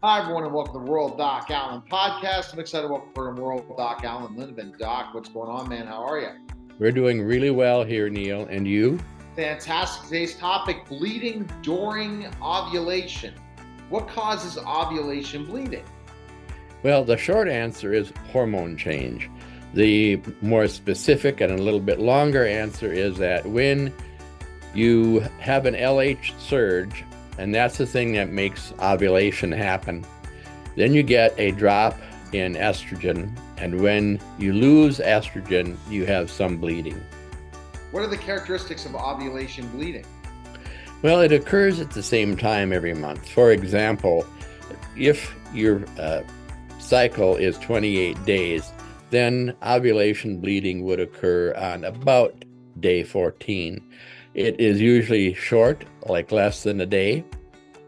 Hi, everyone, and welcome to the World Doc Allen podcast. I'm excited to welcome to World Doc Allen Lindeman. Doc, what's going on, man? How are you? We're doing really well here, Neil. And you? Fantastic. Today's topic, bleeding during ovulation. What causes ovulation bleeding? Well, the short answer is hormone change. The more specific and a little bit longer answer is that when you have an LH surge, and that's the thing that makes ovulation happen, then you get a drop in estrogen. And when you lose estrogen, you have some bleeding. What are the characteristics of ovulation bleeding? Well, it occurs at the same time every month. For example, if your cycle is 28 days, then ovulation bleeding would occur on about day 14. It is usually short, like less than a day.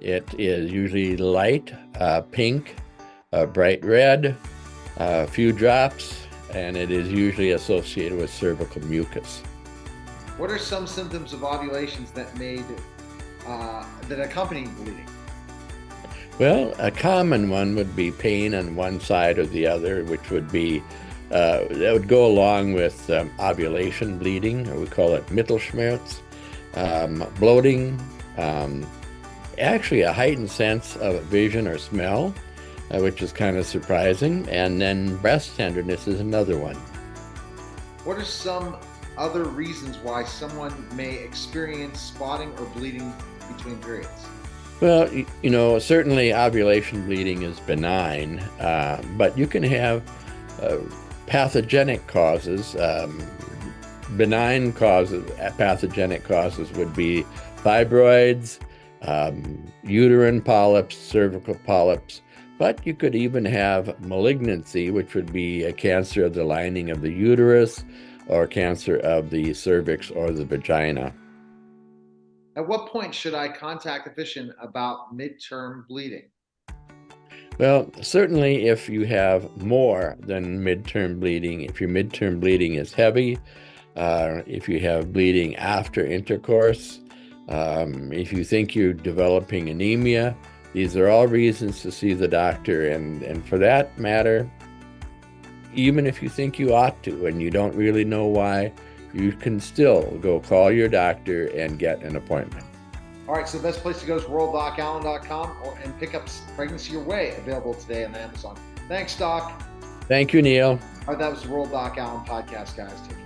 It is usually light, pink, bright red, a few drops, and it is usually associated with cervical mucus. What are some symptoms of ovulations that accompany bleeding? Well, a common one would be pain on one side or the other, which would be that would go along with ovulation bleeding, or we call it Mittelschmerz, bloating, actually a heightened sense of vision or smell, which is kind of surprising, and then breast tenderness is another one. What are some other reasons why someone may experience spotting or bleeding between periods? Well, certainly ovulation bleeding is benign, but you can have pathogenic causes. Benign causes, pathogenic causes would be fibroids, uterine polyps, cervical polyps, but you could even have malignancy, which would be a cancer of the lining of the uterus or cancer of the cervix or the vagina. At what point should I contact a physician about midterm bleeding? Well, certainly if you have more than midterm bleeding, if your midterm bleeding is heavy, if you have bleeding after intercourse, if you think you're developing anemia, these are all reasons to see the doctor. And for that matter, even if you think you ought to and you don't really know why, you can still go call your doctor and get an appointment. All right, so the best place to go is worlddocallen.com and pick up Pregnancy Your Way, available today on Amazon. Thanks, Doc. Thank you, Neil. All right, that was the World Doc Allen podcast, guys. Take care.